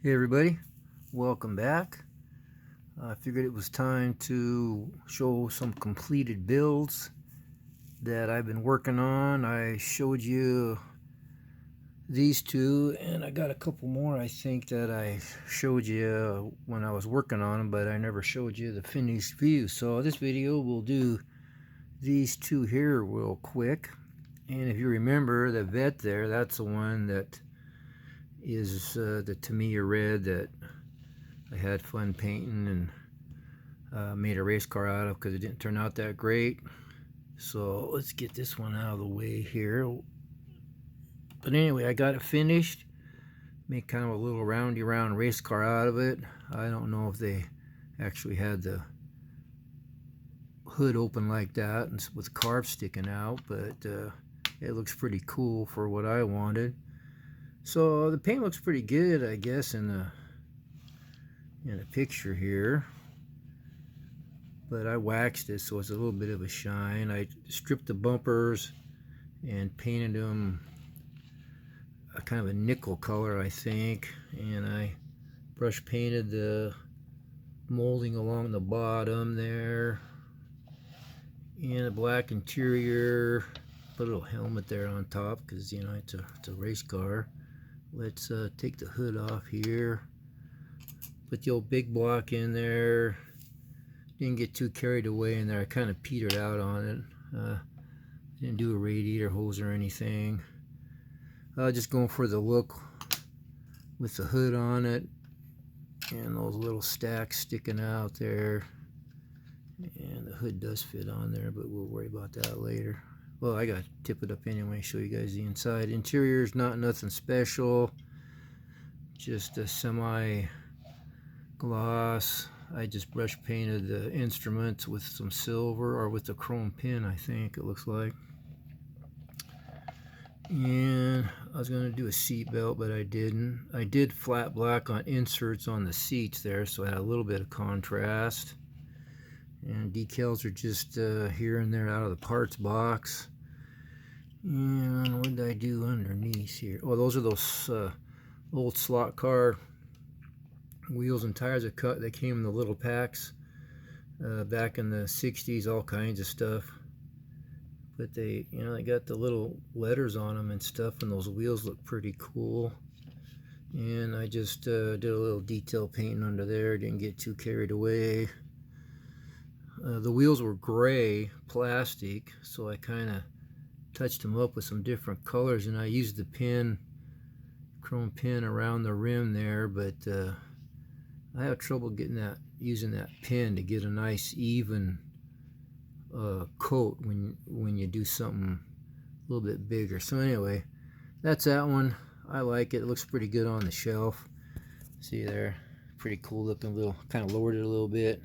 Hey everybody, welcome back. I figured it was time to show some completed builds that I've been working on. I showed you these two, and I got a couple more I think that I showed you when I was working on them, but I never showed you the finished view. So this video we'll do these two here real quick. And if you remember the Vet there, that's the one that is the Tamiya red that I had fun painting and made a race car out of because it didn't turn out that great. So let's get this one out of the way here. But anyway, I got it finished. Made kind of a little roundy round race car out of it. I don't know if they actually had the hood open like that and with carbs sticking out, but it looks pretty cool for what I wanted. So the paint looks pretty good, I guess, in the picture here, but I waxed it so it's a little bit of a shine. I stripped the bumpers and painted them a kind of a nickel color, I think, and I brush painted the molding along the bottom there, and a black interior. Put a little helmet there on top because it's a race car. Let's take the hood off here. Put the old big block in there. Didn't get too carried away in there. I kind of petered out on it. Didn't do a radiator hose or anything. Just going for the look with the hood on it and those little stacks sticking out there. And the hood does fit on there, but we'll worry about that later. Well, I got to tip it up anyway, show you guys the inside. Interior's not nothing special. Just a semi gloss. I just brush painted the instruments with some silver, or with the chrome pin, I think it looks like. And I was going to do a seat belt, but I didn't. I did flat black on inserts on the seats there, so I had a little bit of contrast. And decals are just here and there out of the parts box. And what did I do underneath here? Oh, those are those old slot car wheels and tires that came in the little packs back in the 60s, all kinds of stuff. But they got the little letters on them and stuff, and those wheels look pretty cool. And I just did a little detail painting under there, didn't get too carried away. The wheels were gray plastic, so I kind of touched them up with some different colors, and I used the chrome pin around the rim there, but I have trouble using that pin to get a nice even coat when you do something a little bit bigger. So anyway, that's that one. I like it. It looks pretty good on the shelf. See there, pretty cool looking. Little kind of lowered it a little bit.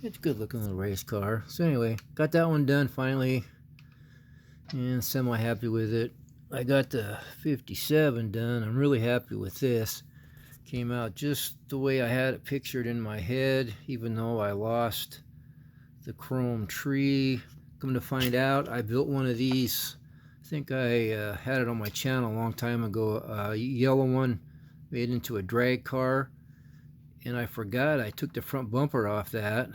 It's a good looking little race car. So anyway, got that one done finally, and semi happy with it. I got the 57 done. I'm really happy with this. Came out just the way I had it pictured in my head, even though I lost the chrome tree. Come to find out, I built one of these. I think I had it on my channel a long time ago. A yellow one made into a drag car, and I forgot I took the front bumper off that,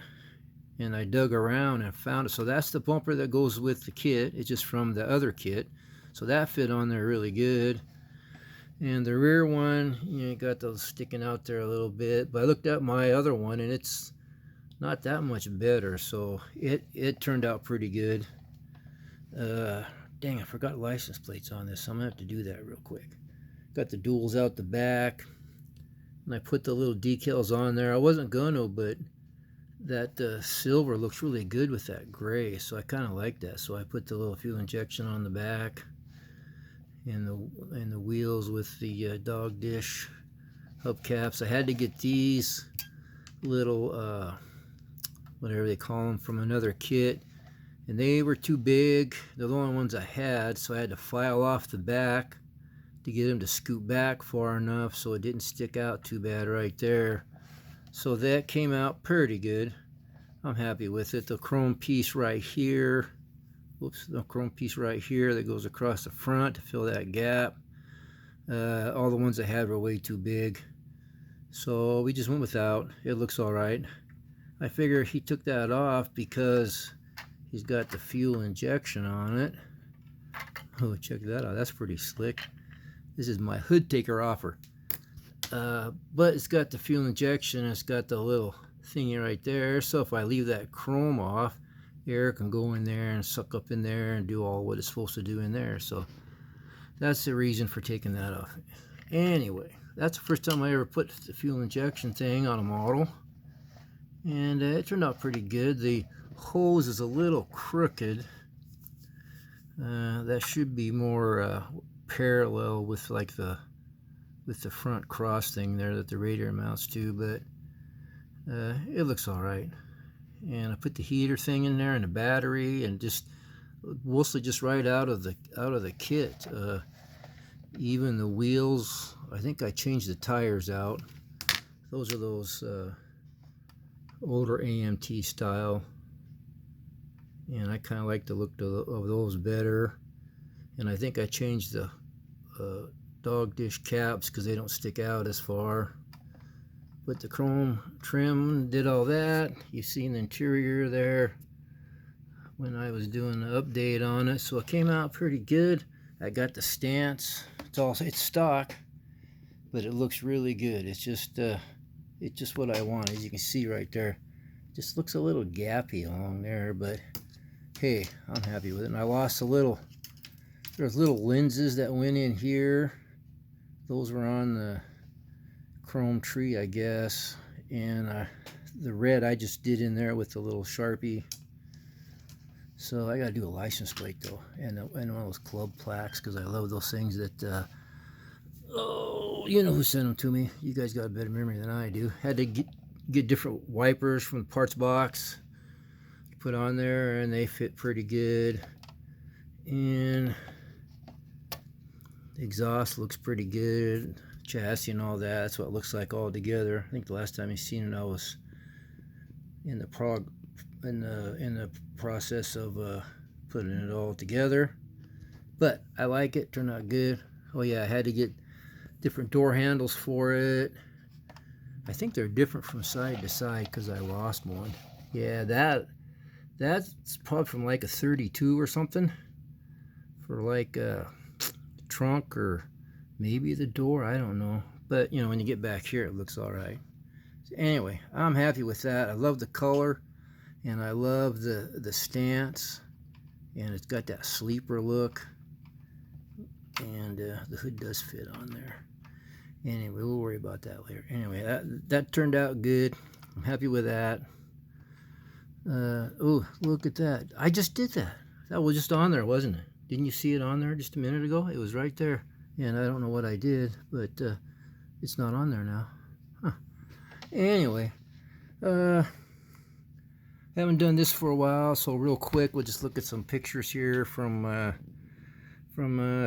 and I dug around and found it. So that's the bumper that goes with the kit. It's just from the other kit, so that fit on there really good. And the rear one, got those sticking out there a little bit, but I looked at my other one and it's not that much better, so it turned out pretty good. Dang, I forgot license plates on this, so I'm gonna have to do that real quick. Got the duals out the back, and I put the little decals on there. I wasn't gonna, but that silver looks really good with that gray, so I kind of like that. So I put the little fuel injection on the back, and the wheels with the dog dish hubcaps. I had to get these little whatever they call them from another kit, and they were too big. They're the only ones I had, so I had to file off the back to get them to scoot back far enough so it didn't stick out too bad right there. So that came out pretty good. I'm happy with it. The chrome piece right here, the chrome piece right here that goes across the front to fill that gap. All the ones I had were way too big, so we just went without. It looks all right. I figure he took that off because he's got the fuel injection on it. Oh, check that out. That's pretty slick. This is my hood taker offer. But it's got the fuel injection. It's got the little thingy right there. So if I leave that chrome off, air can go in there and suck up in there and do all what it's supposed to do in there. So that's the reason for taking that off. Anyway, that's the first time I ever put the fuel injection thing on a model. And it turned out pretty good. The hose is a little crooked. That should be more parallel with like the front cross thing there that the radiator mounts to, but it looks all right. And I put the heater thing in there and the battery, and just mostly just right out of the kit. Even the wheels, I think I changed the tires out. Those are those older AMT style, and I kind of like the look of those better. And I think I changed the dog dish caps because they don't stick out as far. Put the chrome trim, did all that. You've seen the interior there when I was doing the update on it, so it came out pretty good. I got the stance. It's stock, but it looks really good. It's just what I want. As you can see right there, just looks a little gappy along there, but hey, I'm happy with it. And I lost a little. There's little lenses that went in here. Those were on the chrome tree, I guess. And the red I just did in there with the little Sharpie. So I gotta do a license plate though, and one of those club plaques, because I love those things that, oh, you know who sent them to me. You guys got a better memory than I do. Had to get different wipers from the parts box, put on there, and they fit pretty good. And the exhaust looks pretty good. Chassis and all that, that's what it looks like all together. I think the last time you seen it, I was in the process of putting it all together. But I like it, turned out good. Oh yeah, I had to get different door handles for it. I think they're different from side to side because I lost one. Yeah, that's probably from like a 32 or something, for like a trunk or maybe the door, I don't know. But you know, when you get back here, it looks all right. So anyway, I'm happy with that. I love the color, and I love the stance, and it's got that sleeper look, and the hood does fit on there. Anyway, we'll worry about that later. Anyway, that turned out good. I'm happy with that. Oh, look at that. I just did that. That was just on there, wasn't it? Didn't you see it on there just a minute ago? It was right there. And I don't know what I did, but it's not on there now. Huh. Anyway, haven't done this for a while, so real quick, we'll just look at some pictures here from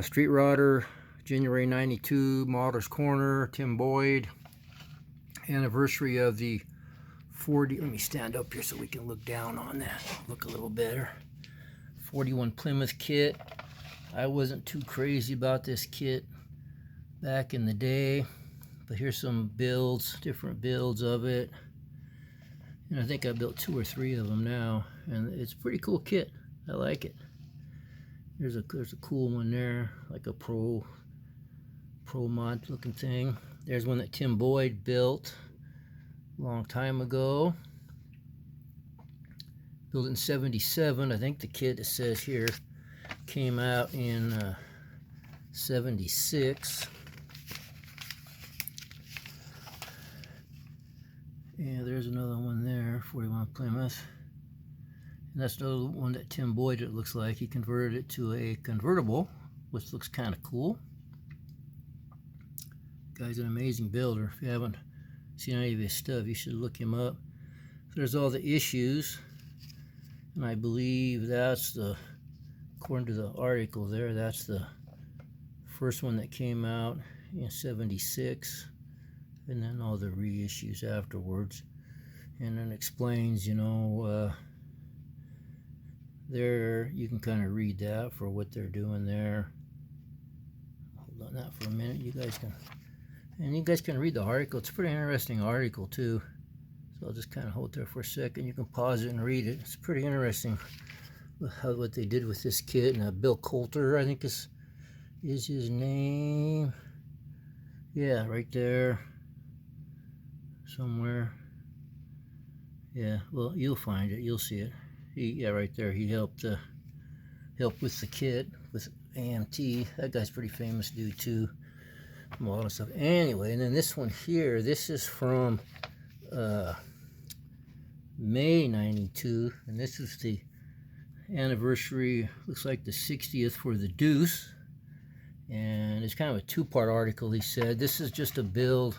Street Rodder, January 92, Modder's Corner, Tim Boyd. Anniversary of the 40, let me stand up here so we can look down on that, look a little better. 41 Plymouth kit. I wasn't too crazy about this kit back in the day, but here's some builds, different builds of it. And I think I built 2 or 3 of them now, and it's a pretty cool kit. I like it. There's a cool one there, like a pro mod looking thing. There's one that Tim Boyd built a long time ago. Built in '77. I think the kit, it says here, came out in '76. Yeah, there's another one there, 41 Plymouth. And that's another one that Tim Boyd, it looks like. He converted it to a convertible, which looks kind of cool. Guy's an amazing builder. If you haven't seen any of his stuff, you should look him up. There's all the issues, and I believe that's according to the article there, that's the first one that came out in '76, and then all the reissues afterwards. And then explains, you know, there, you can kind of read that for what they're doing there. Hold on that for a minute. You guys can read the article. It's a pretty interesting article too. So I'll just kind of hold there for a second. You can pause it and read it. It's pretty interesting what they did with this kit. And Bill Coulter, I think is his name. Yeah, right there somewhere. Yeah, well, you'll find it. You'll see it. Yeah, right there. He helped with the kit with AMT. That guy's pretty famous dude too. A lot of stuff. Anyway, and then this one here. This is from May '92, and this is the anniversary. Looks like the 60th for the Deuce. And it's kind of a two-part article, he said. This is just a build.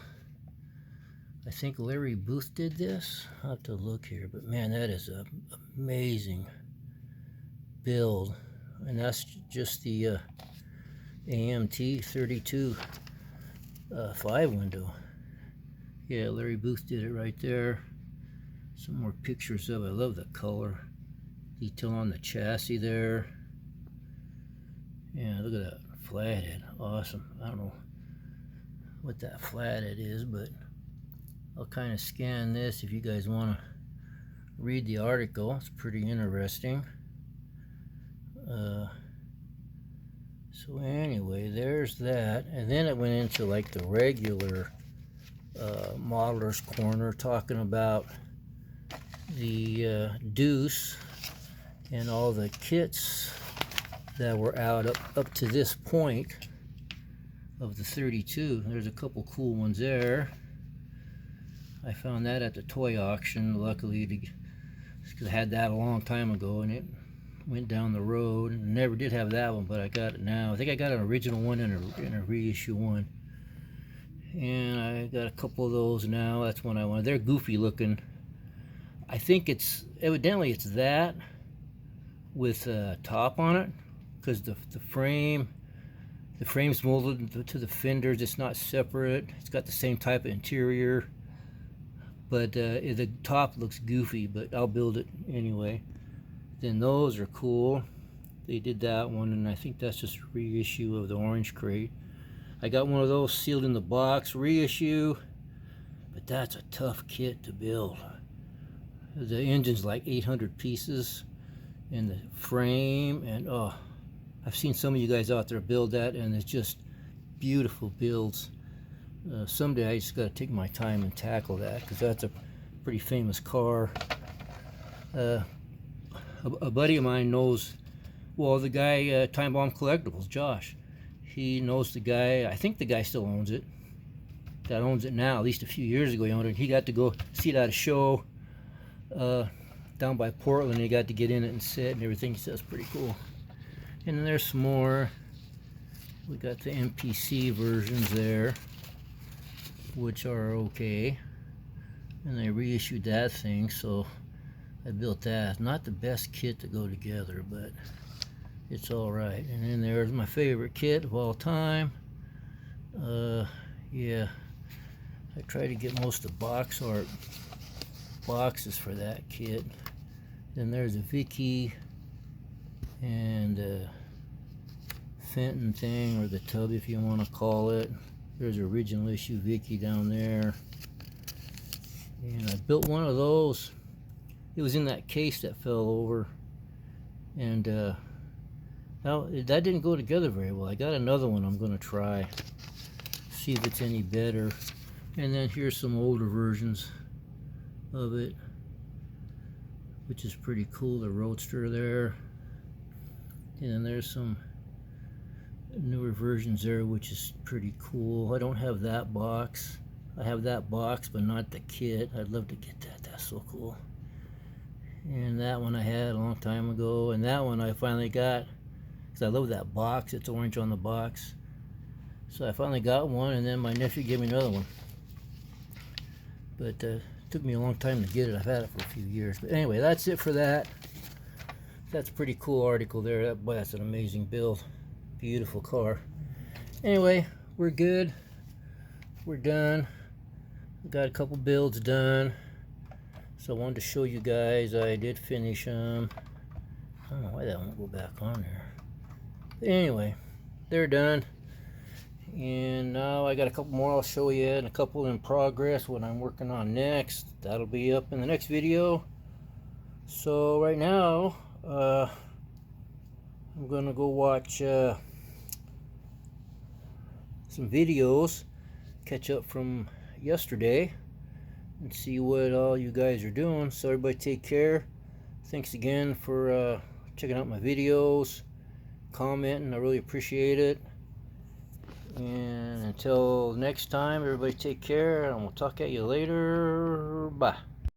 I think Larry Booth did this. I'll have to look here. But man, that is an amazing build. And that's just the AMT 32 5 window. Yeah, Larry Booth did it right there. Some more pictures of it. I love the color. Detail on the chassis there. Yeah, look at that. Flathead, awesome. I don't know what that flathead is, but I'll kind of scan this if you guys want to read the article. It's pretty interesting. So anyway, there's that, and then it went into like the regular modeler's corner, talking about the Deuce and all the kits that were out up to this point of the 32. There's a couple cool ones there. I found that at the toy auction, luckily, because I had that a long time ago and it went down the road. And never did have that one, but I got it now. I think I got an original one and a reissue one. And I got a couple of those now. That's one I wanted. They're goofy looking. I think evidently it's that with a top on it, because the frame's molded to the fenders. It's not separate. It's got the same type of interior, but the top looks goofy, but I'll build it anyway. Then those are cool. They did that one, and I think that's just a reissue of the Orange Crate. I got one of those sealed in the box, reissue, but that's a tough kit to build. The engine's like 800 pieces, and the frame, and oh, I've seen some of you guys out there build that, and it's just beautiful builds. Someday I just got to take my time and tackle that, because that's a pretty famous car. A buddy of mine knows, well, the guy, Time Bomb Collectibles, Josh. He knows the guy. I think the guy still owns it. That owns it now. At least a few years ago he owned it. He got to go see it at a show down by Portland. He got to get in it and sit and everything. He says pretty cool. And then there's some more. We got the MPC versions there, which are okay. And they reissued that thing, so I built that. Not the best kit to go together, but it's all right. And then there's my favorite kit of all time. Yeah, I try to get most of box art boxes for that kit. Then there's a Vicky and Fenton thing, or the tub if you want to call it. There's original issue Vicky down there. And I built one of those. It was in that case that fell over, and now that didn't go together very well. I got another one I'm going to try, see if it's any better. And then here's some older versions of it, which is pretty cool. The Roadster there, and then there's some newer versions there, which is pretty cool. I don't have that box. I have that box, but not the kit. I'd love to get that. That's so cool. And that one I had a long time ago, and that one I finally got because I love that box. It's orange on the box, so I finally got one, and then my nephew gave me another one, but it took me a long time to get it. I've had it for a few years. But anyway, that's it for that. That's a pretty cool article there. Boy, that's an amazing build. Beautiful car. Anyway, we're good. We're done. Got a couple builds done. So I wanted to show you guys. I did finish them. I don't know why that won't go back on there. But anyway, they're done. And now I got a couple more I'll show you, and a couple in progress, what I'm working on next. That'll be up in the next video. So right now I'm gonna go watch some videos, catch up from yesterday, and see what all you guys are doing. So everybody take care. Thanks again for checking out my videos, commenting. I really appreciate it. And until next time, everybody take care, and we'll talk at you later. Bye.